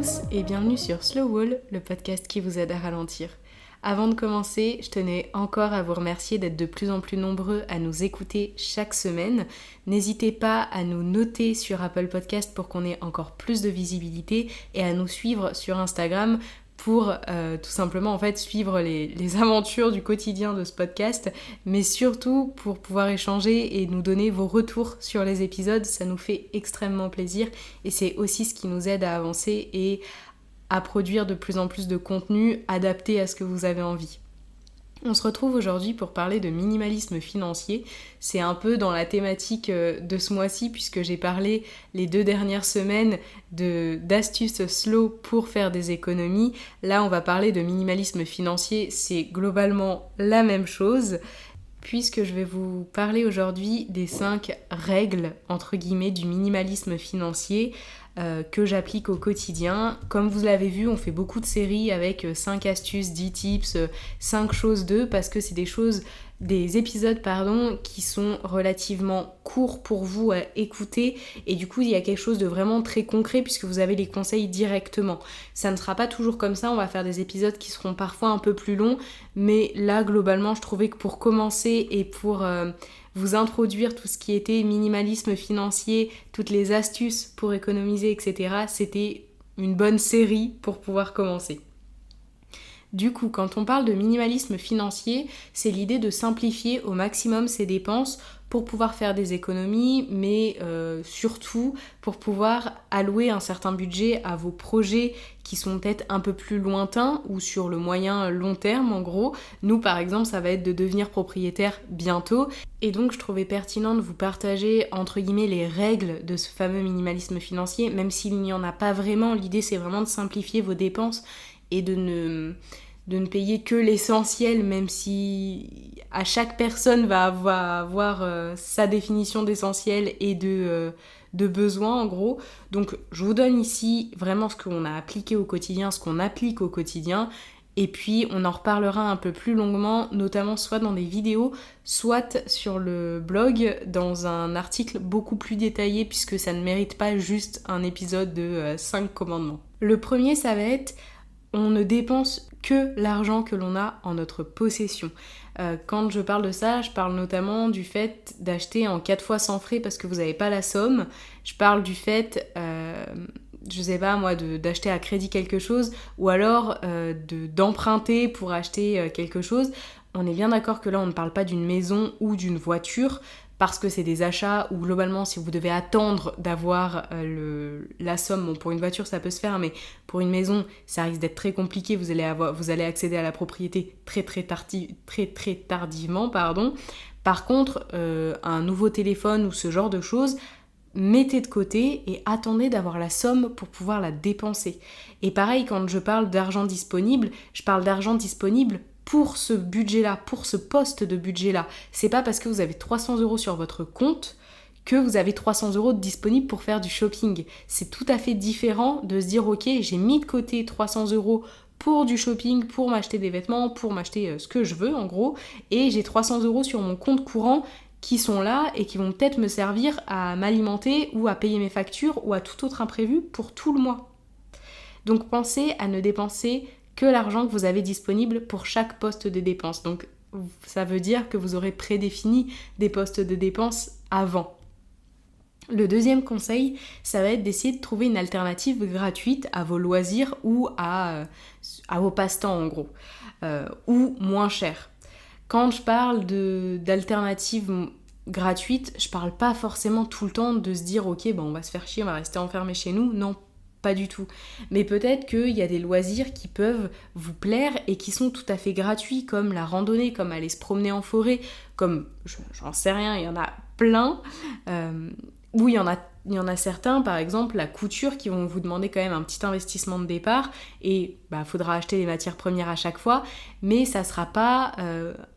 tous et bienvenue sur Slow Wall, le podcast qui vous aide à ralentir. Avant de commencer, je tenais encore à vous remercier d'être de plus en plus nombreux à nous écouter chaque semaine. N'hésitez pas à nous noter sur Apple Podcast pour qu'on ait encore plus de visibilité et à nous suivre sur Instagram pour tout simplement suivre les aventures du quotidien de ce podcast, mais surtout pour pouvoir échanger et nous donner vos retours sur les épisodes. Ça nous fait extrêmement plaisir et c'est aussi ce qui nous aide à avancer et à produire de plus en plus de contenu adapté à ce que vous avez envie. On se retrouve aujourd'hui pour parler de minimalisme financier. C'est un peu dans la thématique de ce mois-ci puisque j'ai parlé les 2 dernières semaines d'astuces slow pour faire des économies. Là, on va parler de minimalisme financier. C'est globalement la même chose puisque je vais vous parler aujourd'hui des 5 règles, entre guillemets, du minimalisme financier que j'applique au quotidien. Comme vous l'avez vu, on fait beaucoup de séries avec 5 astuces, 10 tips, 5 choses parce que c'est des épisodes qui sont relativement courts pour vous à écouter et du coup il y a quelque chose de vraiment très concret puisque vous avez les conseils directement. Ça ne sera pas toujours comme ça, on va faire des épisodes qui seront parfois un peu plus longs, mais là globalement je trouvais que pour commencer et pour vous introduire tout ce qui était minimalisme financier, toutes les astuces pour économiser, etc. C'était une bonne série pour pouvoir commencer. Du coup, quand on parle de minimalisme financier, c'est l'idée de simplifier au maximum ses dépenses pour pouvoir faire des économies, mais surtout pour pouvoir allouer un certain budget à vos projets qui sont peut-être un peu plus lointains ou sur le moyen long terme en gros. Nous par exemple, ça va être de devenir propriétaire bientôt et donc je trouvais pertinent de vous partager entre guillemets les règles de ce fameux minimalisme financier, même s'il n'y en a pas vraiment. L'idée c'est vraiment de simplifier vos dépenses et de ne payer que l'essentiel, même si à chaque personne va avoir sa définition d'essentiel et de besoin en gros. Donc je vous donne ici vraiment ce qu'on a appliqué au quotidien, ce qu'on applique au quotidien, et puis on en reparlera un peu plus longuement, notamment soit dans des vidéos, soit sur le blog, dans un article beaucoup plus détaillé, puisque ça ne mérite pas juste un épisode de 5 commandements. Le premier, ça va être: on ne dépense que l'argent que l'on a en notre possession. Quand je parle de ça, je parle notamment du fait d'acheter en 4 fois sans frais parce que vous n'avez pas la somme. Je parle du fait, d'acheter à crédit quelque chose ou alors d'emprunter pour acheter quelque chose. On est bien d'accord que là, on ne parle pas d'une maison ou d'une voiture, parce que c'est des achats où globalement si vous devez attendre d'avoir la somme, bon pour une voiture ça peut se faire, mais pour une maison ça risque d'être très compliqué, vous allez accéder à la propriété très tardivement. Par contre, un nouveau téléphone ou ce genre de choses, mettez de côté et attendez d'avoir la somme pour pouvoir la dépenser. Et pareil, quand je parle d'argent disponible, je parle d'argent disponible pour ce budget-là, pour ce poste de budget-là. C'est pas parce que vous avez 300 € sur votre compte que vous avez 300 € disponibles pour faire du shopping. C'est tout à fait différent de se dire ok, j'ai mis de côté 300 € pour du shopping, pour m'acheter des vêtements, pour m'acheter ce que je veux en gros, et j'ai 300 € sur mon compte courant qui sont là et qui vont peut-être me servir à m'alimenter ou à payer mes factures ou à tout autre imprévu pour tout le mois. Donc pensez à ne dépenser que l'argent que vous avez disponible pour chaque poste de dépense. Donc ça veut dire que vous aurez prédéfini des postes de dépenses avant. Le deuxième conseil, ça va être d'essayer de trouver une alternative gratuite à vos loisirs ou à vos passe-temps en gros, ou moins cher. Quand je parle d'alternatives gratuites, je parle pas forcément tout le temps de se dire ok, on va se faire chier, on va rester enfermé chez nous. Non, pas du tout. Mais peut-être qu'il y a des loisirs qui peuvent vous plaire et qui sont tout à fait gratuits, comme la randonnée, comme aller se promener en forêt, comme, j'en sais rien, il y en a plein, où il y en a certains, par exemple la couture, qui vont vous demander quand même un petit investissement de départ et faudra acheter les matières premières à chaque fois, mais ça sera pas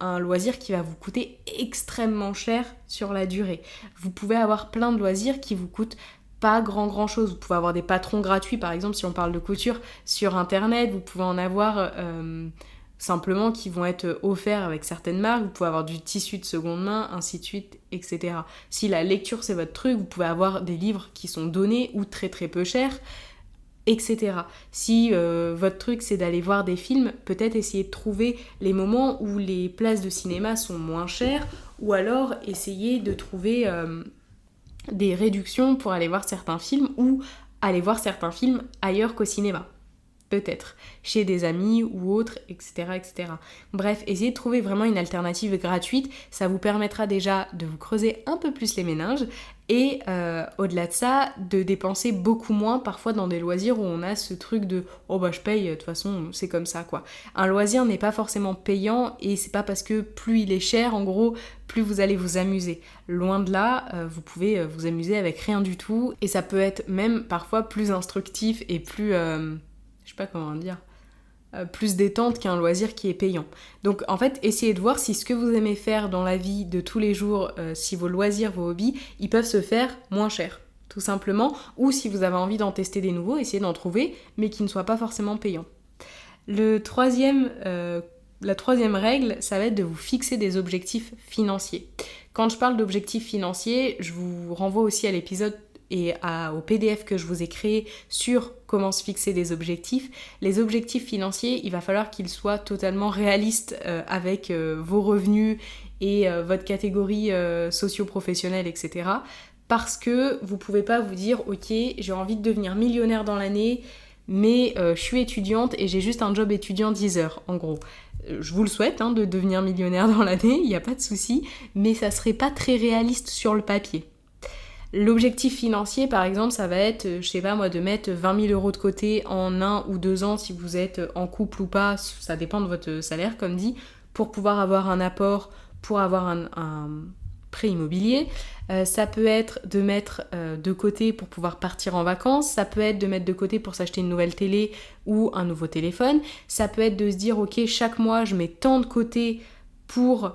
un loisir qui va vous coûter extrêmement cher sur la durée. Vous pouvez avoir plein de loisirs qui vous coûtent pas grand chose. Vous pouvez avoir des patrons gratuits, par exemple si on parle de couture sur internet, vous pouvez en avoir simplement qui vont être offerts avec certaines marques, vous pouvez avoir du tissu de seconde main, ainsi de suite, etc. Si la lecture c'est votre truc, vous pouvez avoir des livres qui sont donnés ou très peu chers. etc. Si votre truc c'est d'aller voir des films, peut-être essayer de trouver les moments où les places de cinéma sont moins chères, ou alors essayer de trouver des réductions pour aller voir certains films, ou aller voir certains films ailleurs qu'au cinéma. Peut-être, chez des amis ou autres, etc., etc. Bref, essayez de trouver vraiment une alternative gratuite, ça vous permettra déjà de vous creuser un peu plus les méninges et au-delà de ça, de dépenser beaucoup moins parfois dans des loisirs où on a ce truc de « oh bah je paye, de toute façon c'est comme ça quoi ». Un loisir n'est pas forcément payant et c'est pas parce que plus il est cher, en gros, plus vous allez vous amuser. Loin de là, vous pouvez vous amuser avec rien du tout et ça peut être même parfois plus instructif et plus... je sais pas comment dire, plus détente qu'un loisir qui est payant. Donc en fait, essayez de voir si ce que vous aimez faire dans la vie de tous les jours, si vos loisirs, vos hobbies, ils peuvent se faire moins cher, tout simplement, ou si vous avez envie d'en tester des nouveaux, essayez d'en trouver, mais qui ne soient pas forcément payants. La troisième règle, ça va être de vous fixer des objectifs financiers. Quand je parle d'objectifs financiers, je vous renvoie aussi à l'épisode et au PDF que je vous ai créé sur comment se fixer des objectifs. Les objectifs financiers, il va falloir qu'ils soient totalement réalistes avec vos revenus et votre catégorie socio-professionnelle, etc. Parce que vous pouvez pas vous dire « Ok, j'ai envie de devenir millionnaire dans l'année, mais je suis étudiante et j'ai juste un job étudiant 10 heures, en gros. » Je vous le souhaite de devenir millionnaire dans l'année, il n'y a pas de souci, mais ça serait pas très réaliste sur le papier. L'objectif financier, par exemple, ça va être, je sais pas moi, de mettre 20 000 € de côté en 1 ou 2 ans si vous êtes en couple ou pas, ça dépend de votre salaire, comme dit, pour pouvoir avoir un apport, pour avoir un prêt immobilier. Ça peut être de mettre de côté pour pouvoir partir en vacances, ça peut être de mettre de côté pour s'acheter une nouvelle télé ou un nouveau téléphone, ça peut être de se dire, ok, chaque mois, je mets tant de côté pour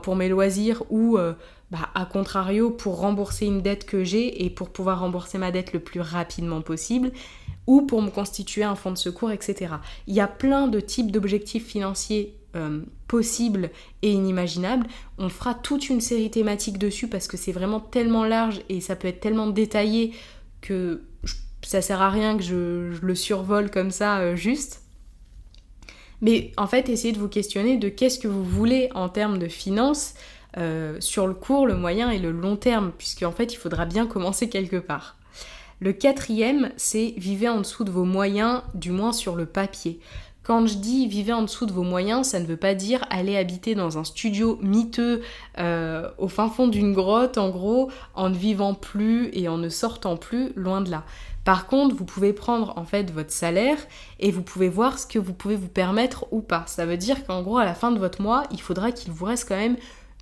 pour mes loisirs ou à contrario pour rembourser une dette que j'ai et pour pouvoir rembourser ma dette le plus rapidement possible ou pour me constituer un fonds de secours, etc. Il y a plein de types d'objectifs financiers possibles et inimaginables. On fera toute une série thématique dessus parce que c'est vraiment tellement large et ça peut être tellement détaillé que ça sert à rien que je le survole comme ça juste. Mais en fait, essayez de vous questionner de qu'est-ce que vous voulez en termes de finances sur le court, le moyen et le long terme, puisqu'en fait, il faudra bien commencer quelque part. Le quatrième, c'est vivez en dessous de vos moyens, du moins sur le papier. Quand je dis vivez en dessous de vos moyens, ça ne veut pas dire aller habiter dans un studio miteux au fin fond d'une grotte, en gros, en ne vivant plus et en ne sortant plus, loin de là. Par contre, vous pouvez prendre en fait votre salaire et vous pouvez voir ce que vous pouvez vous permettre ou pas. Ça veut dire qu'en gros, à la fin de votre mois, il faudra qu'il vous reste quand même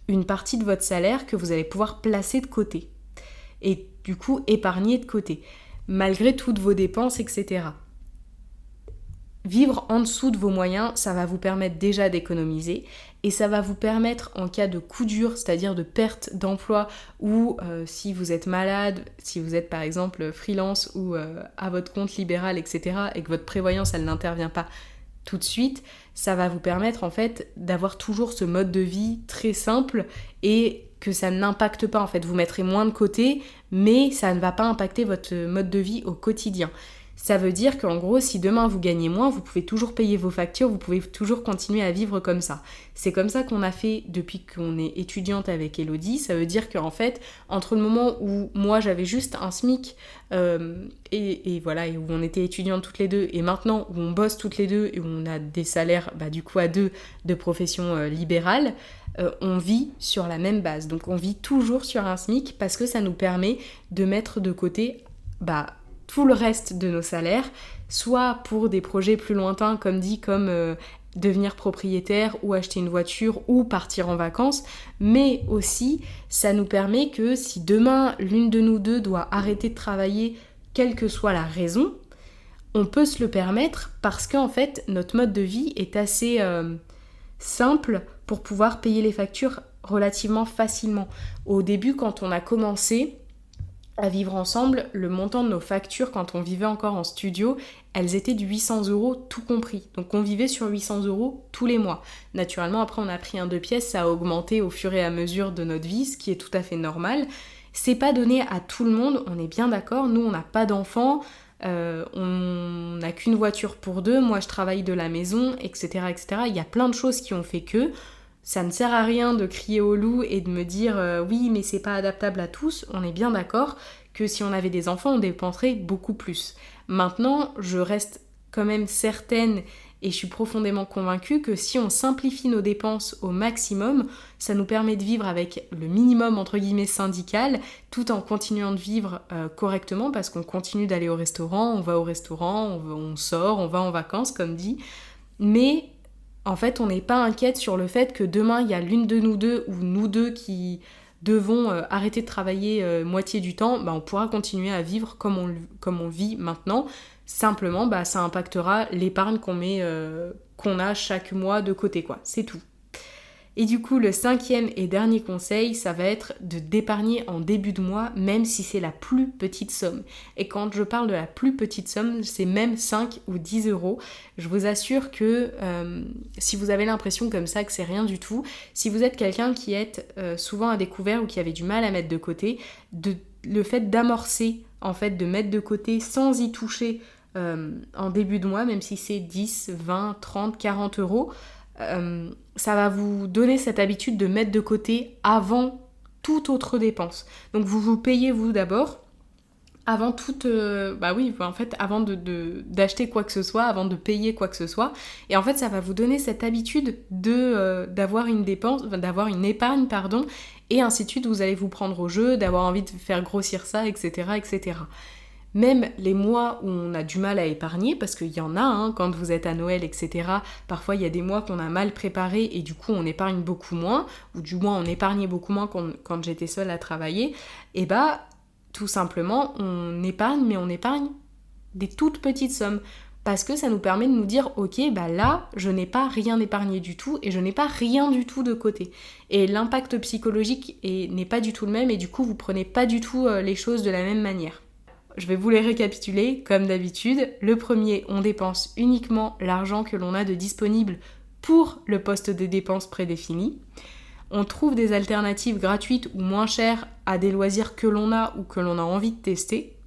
une partie de votre salaire que vous allez pouvoir placer de côté. Et du coup, épargner de côté, malgré toutes vos dépenses, etc. Vivre en dessous de vos moyens, ça va vous permettre déjà d'économiser et ça va vous permettre en cas de coup dur, c'est-à-dire de perte d'emploi ou si vous êtes malade, si vous êtes par exemple freelance ou à votre compte libéral, etc. et que votre prévoyance, elle n'intervient pas tout de suite, ça va vous permettre en fait d'avoir toujours ce mode de vie très simple et que ça n'impacte pas en fait. Vous mettrez moins de côté, mais ça ne va pas impacter votre mode de vie au quotidien. Ça veut dire qu'en gros, si demain vous gagnez moins, vous pouvez toujours payer vos factures, vous pouvez toujours continuer à vivre comme ça. C'est comme ça qu'on a fait depuis qu'on est étudiante avec Elodie. Ça veut dire qu'en fait, entre le moment où moi j'avais juste un SMIC et voilà, et où on était étudiantes toutes les deux, et maintenant où on bosse toutes les deux et où on a des salaires du coup à deux de profession libérale, on vit sur la même base. Donc on vit toujours sur un SMIC parce que ça nous permet de mettre de côté tout le reste de nos salaires, soit pour des projets plus lointains, comme devenir propriétaire ou acheter une voiture ou partir en vacances, mais aussi ça nous permet que si demain l'une de nous deux doit arrêter de travailler, quelle que soit la raison, on peut se le permettre parce qu'en fait notre mode de vie est assez simple pour pouvoir payer les factures relativement facilement. Au début, quand on a commencé à vivre ensemble, le montant de nos factures quand on vivait encore en studio, elles étaient de 800 € tout compris. Donc on vivait sur 800 € tous les mois. Naturellement, après on a pris un 2 pièces, ça a augmenté au fur et à mesure de notre vie, ce qui est tout à fait normal. C'est pas donné à tout le monde, on est bien d'accord, nous on n'a pas d'enfants, on n'a qu'une voiture pour deux, moi je travaille de la maison, etc., etc. Il y a plein de choses qui ont fait que ça ne sert à rien de crier au loup et de me dire oui mais c'est pas adaptable à tous, on est bien d'accord que si on avait des enfants on dépenserait beaucoup plus. Maintenant je reste quand même certaine et je suis profondément convaincue que si on simplifie nos dépenses au maximum, ça nous permet de vivre avec le minimum entre guillemets syndical, tout en continuant de vivre correctement parce qu'on continue d'aller au restaurant, on va au restaurant, on sort, on va en vacances comme dit, mais en fait on n'est pas inquiète sur le fait que demain il y a l'une de nous deux ou nous deux qui devons arrêter de travailler moitié du temps, on pourra continuer à vivre comme on vit maintenant. Simplement, ça impactera l'épargne qu'on a chaque mois de côté, quoi. C'est tout. Et du coup, le 5e et dernier conseil, ça va être d'épargner en début de mois, même si c'est la plus petite somme. Et quand je parle de la plus petite somme, c'est même 5 ou 10 euros. Je vous assure que si vous avez l'impression comme ça que c'est rien du tout, si vous êtes quelqu'un qui est souvent à découvert ou qui avait du mal à mettre de côté, le fait d'amorcer, en fait, de mettre de côté sans y toucher en début de mois, même si c'est 10, 20, 30, 40 euros, ça va vous donner cette habitude de mettre de côté avant toute autre dépense. Donc vous payez vous d'abord avant toute... avant d'acheter quoi que ce soit, avant de payer quoi que ce soit. Et en fait, ça va vous donner cette habitude d'avoir une épargne, et ainsi de suite, vous allez vous prendre au jeu, d'avoir envie de faire grossir ça, etc., etc. Même les mois où on a du mal à épargner, parce qu'il y en a, quand vous êtes à Noël, etc., parfois il y a des mois qu'on a mal préparés et du coup on épargne beaucoup moins, ou du moins on épargnait beaucoup moins quand j'étais seule à travailler, et tout simplement on épargne, mais on épargne des toutes petites sommes. Parce que ça nous permet de nous dire, ok, là, je n'ai pas rien épargné du tout et je n'ai pas rien du tout de côté. Et l'impact psychologique n'est pas du tout le même et du coup, vous prenez pas du tout les choses de la même manière. Je vais vous les récapituler comme d'habitude. Le premier, on dépense uniquement l'argent que l'on a de disponible pour le poste de dépenses prédéfini. On trouve des alternatives gratuites ou moins chères à des loisirs que l'on a ou que l'on a envie de tester.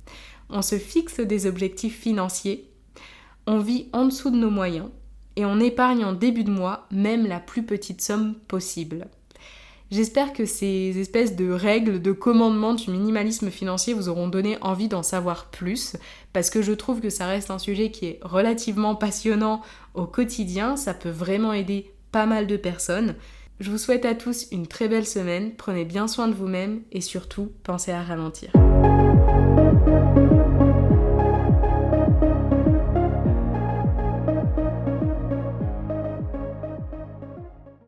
On se fixe des objectifs financiers. On vit en dessous de nos moyens. Et on épargne en début de mois, même la plus petite somme possible. J'espère que ces espèces de règles, de commandements du minimalisme financier vous auront donné envie d'en savoir plus, parce que je trouve que ça reste un sujet qui est relativement passionnant au quotidien, ça peut vraiment aider pas mal de personnes. Je vous souhaite à tous une très belle semaine, prenez bien soin de vous-même et surtout, pensez à ralentir.